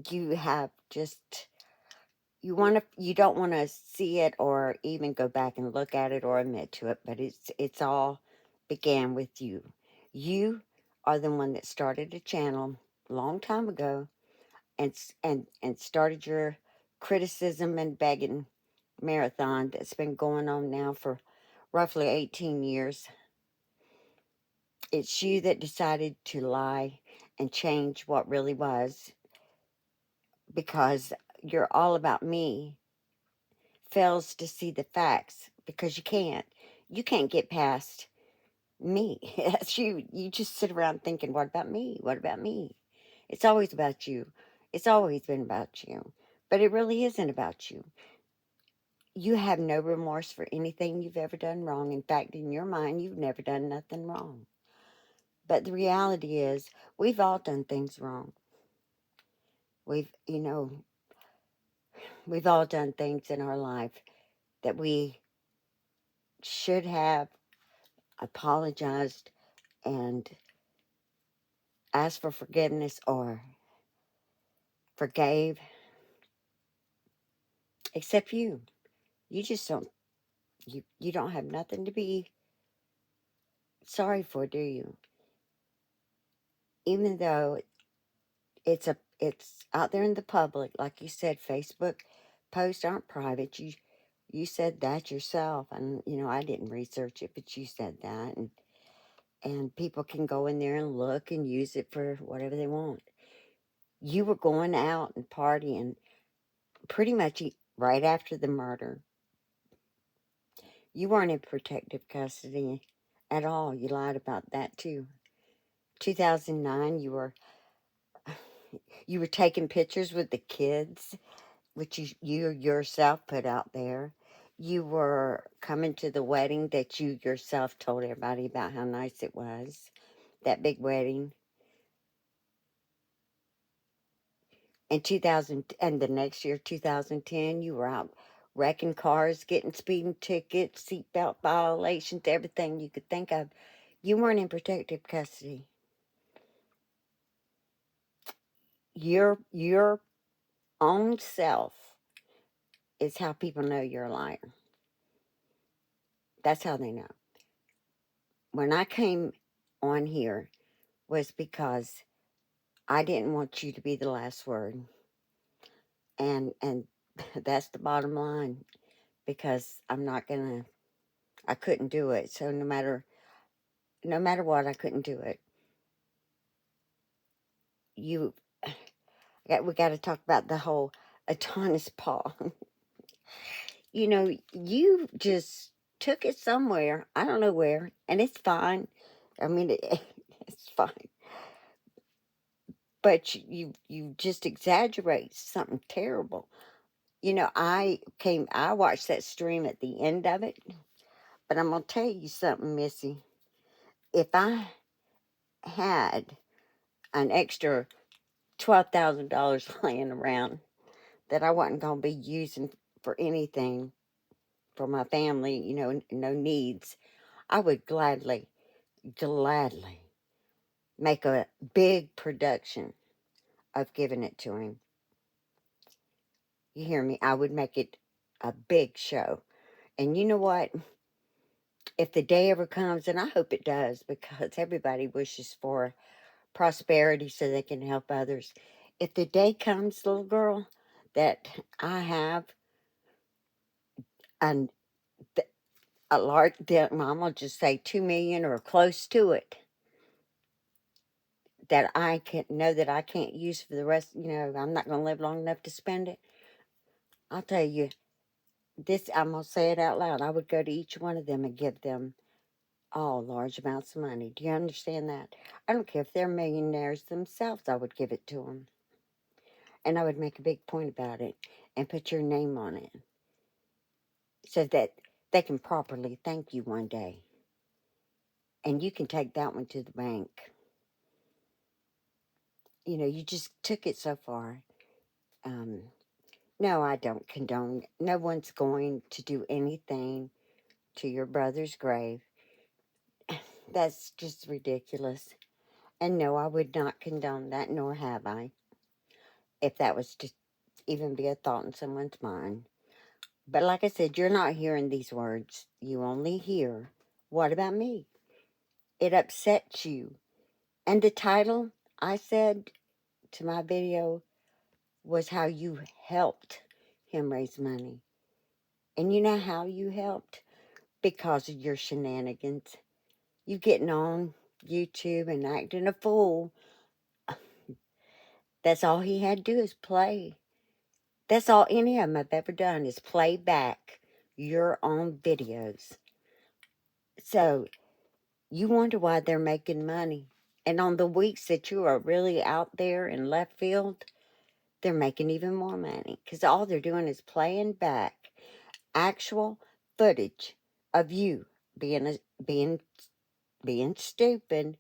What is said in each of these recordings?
you have just, you don't want to see it or even go back and look at it or admit to it, but it's all began with you. You are the one that started a channel a long time ago, and started your criticism and begging marathon that's been going on now for roughly 18 years. It's you that decided to lie and change what really was, because you're all about me fails to see the facts because you can't. You can't get past me. That's you. You just sit around thinking, what about me? What about me? It's always about you. It's always been about you. But it really isn't about you. You have no remorse for anything you've ever done wrong. In fact, in your mind, you've never done nothing wrong. But the reality is, we've all done things wrong. We've, you know, we've all done things in our life that we should have apologized and asked for forgiveness or forgave, except you. You just don't, you don't have nothing to be sorry for, do you? Even though it's out there in the public, like you said, Facebook posts aren't private. You said that yourself, and I didn't research it, but you said that, and people can go in there and look and use it for whatever they want. You were going out and partying pretty much right after the murder. You weren't in protective custody at all. You lied about that too. 2009, you were taking pictures with the kids, which you yourself put out there. You were coming to the wedding that you yourself told everybody about how nice it was, that big wedding. In 2000, and the next year, 2010, you were out wrecking cars, getting speeding tickets, seatbelt violations, everything you could think of. You weren't in protective custody. Your own self is how people know you're a liar. That's how they know. When I came on here was because I didn't want you to be the last word. And that's the bottom line, because I couldn't do it. So no matter what, I couldn't do it. You we got to talk about the whole Adonis Paul. You just took it somewhere. I don't know where, and it's fine. I mean, it's fine. But you just exaggerate something terrible. I watched that stream at the end of it, but I'm gonna tell you something, Missy. If I had an extra $12,000 laying around that I wasn't gonna be using for anything for my family, no needs, I would gladly make a big production of giving it to him. You hear me? I would make it a big show. And you know what? If the day ever comes, and I hope it does, because everybody wishes for prosperity so they can help others. If the day comes, little girl, that I have an, a large, I'm going to just say 2 million or close to it, that I can know that I can't use for the rest, I'm not going to live long enough to spend it. I'll tell you, I'm going to say it out loud. I would go to each one of them and give them all large amounts of money. Do you understand that? I don't care if they're millionaires themselves, I would give it to them. And I would make a big point about it and put your name on it so that they can properly thank you one day. And you can take that one to the bank. You just took it so far. Um, no, I don't condone. No one's going to do anything to your brother's grave. That's just ridiculous. And no, I would not condone that, nor have I. if that was to even be a thought in someone's mind. But like I said, you're not hearing these words. You only hear, what about me? It upsets you. And the title I said to my video was how you helped him raise money. And you know how you helped? Because of your shenanigans. You getting on YouTube and acting a fool. That's all he had to do is play. That's all any of them have ever done is play back your own videos. So you wonder why they're making money. And on the weeks that you are really out there in left field, they're making even more money. Because all they're doing is playing back actual footage of you being stupid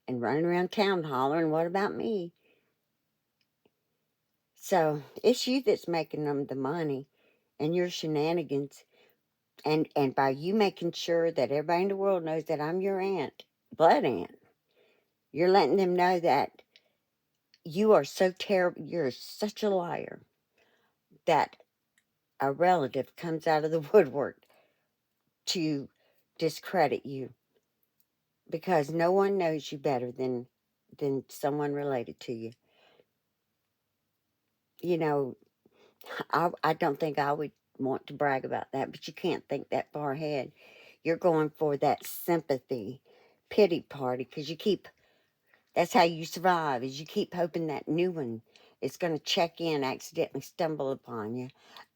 and running around town hollering, what about me? So it's you that's making them the money and your shenanigans. And by you making sure that everybody in the world knows that I'm your aunt, blood aunt, you're letting them know that you are so terrible, you're such a liar, that a relative comes out of the woodwork to discredit you because no one knows you better than someone related to you. You know, I don't think I would want to brag about that, but you can't think that far ahead. You're going for that sympathy, pity party, because that's how you survive, is you keep hoping that new one is going to check in, accidentally stumble upon you,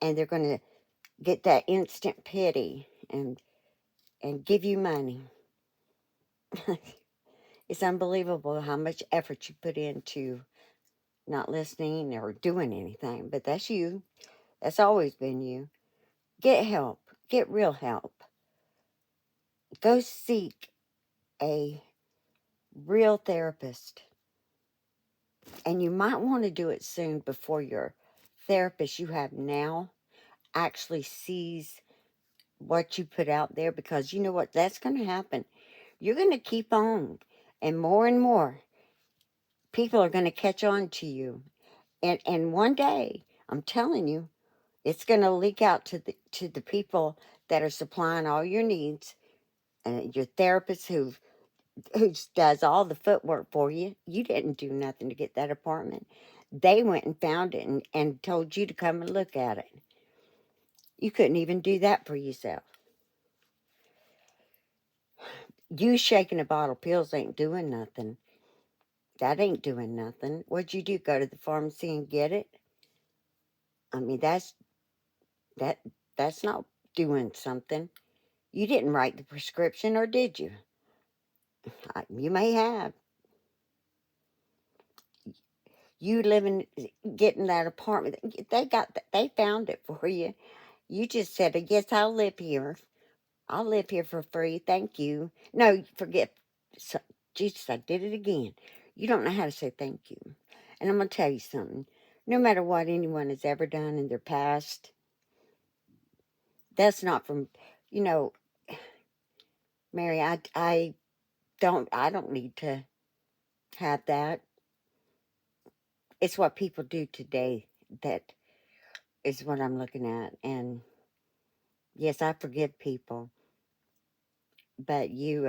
and they're going to get that instant pity and give you money. It's unbelievable how much effort you put into not listening or doing anything, but that's you. That's always been you. Get help. Get real help. Go seek a real therapist. And you might want to do it soon before your therapist you have now actually sees what you put out there, because you know what? That's going to happen. You're going to keep on, and more people are going to catch on to you. And one day, I'm telling you, it's going to leak out to the people that are supplying all your needs, and your therapist who does all the footwork for you. You didn't do nothing to get that apartment. They went and found it and told you to come and look at it. You couldn't even do that for yourself. You shaking a bottle of pills ain't doing nothing. That ain't doing nothing. What'd you do? Go to the pharmacy and get it? I mean, that that's not doing something. You didn't write the prescription, or did you? You may have. You living, getting that apartment. They found it for you. You just said, yes, I'll live here. I'll live here for free. Thank you. No, forget. So, Jesus, I did it again. You don't know how to say thank you. And I'm going to tell you something. No matter what anyone has ever done in their past, that's not from, you know, Mary, I don't need to have that. It's what people do today that is what I'm looking at. And yes, I forgive people, but you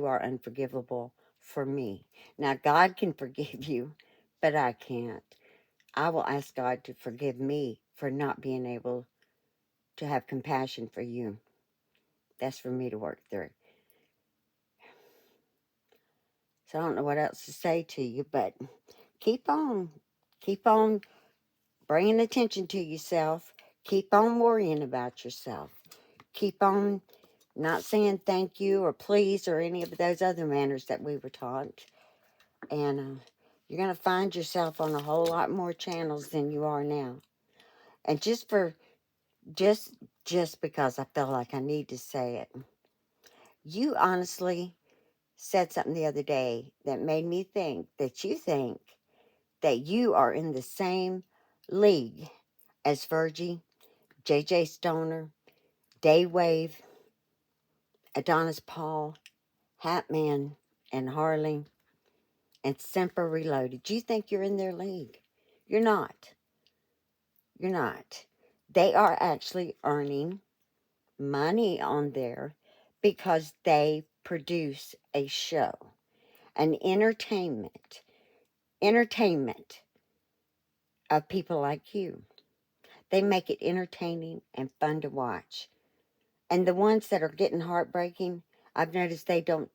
are unforgivable for me. Now, God can forgive you, but I can't. I will ask God to forgive me for not being able to have compassion for you. That's for me to work through. So I don't know what else to say to you, but keep on. Keep on bringing attention to yourself. Keep on worrying about yourself. Keep on not saying thank you or please or any of those other manners that we were taught. And you're going to find yourself on a whole lot more channels than you are now. And just because I feel like I need to say it, you honestly said something the other day that made me think that you are in the same league as VIRGYY, JJ Stoner, DayWave, Adonis Paul, Hatman, and Harley, and Semper Reloaded. You think you're in their league. You're not. You're not. They are actually earning money on there because they produce a show, an entertainment of people like you. They make it entertaining and fun to watch. And the ones that are getting heartbreaking, I've noticed they don't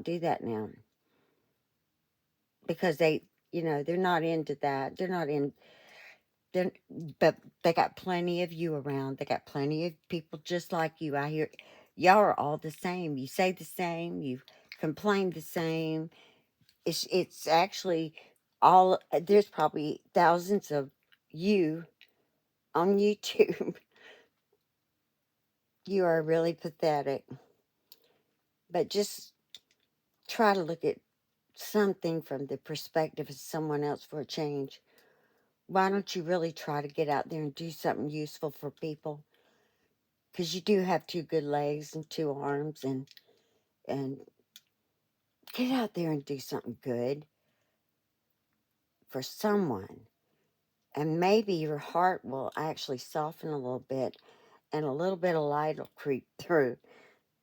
do that now because they're not into that. They're but they got plenty of you around. They got plenty of people just like you out here. Y'all are all the same. You say the same. You complain the same. It's actually all. There's probably thousands of you on YouTube. You are really pathetic. But just try to look at something from the perspective of someone else for a change. Why don't you really try to get out there and do something useful for people? Because you do have 2 good legs and 2 arms, and get out there and do something good for someone. And maybe your heart will actually soften a little bit, and a little bit of light will creep through.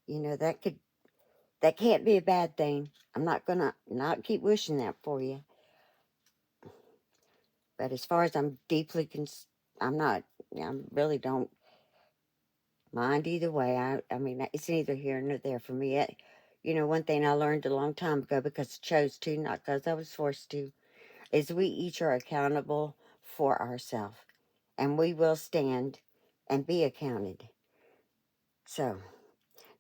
That can't be a bad thing. I'm not gonna not keep wishing that for you. But as far as I'm not. I really don't mind either way. I mean, it's neither here nor there for me. One thing I learned a long time ago, because I chose to, not because I was forced to, is we each are accountable for ourselves, and we will stand and be accounted. So,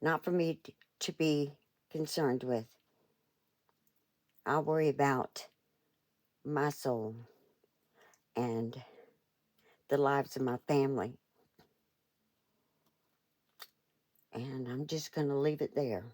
not for me to be concerned with. I'll worry about my soul and the lives of my family. And I'm just going to leave it there.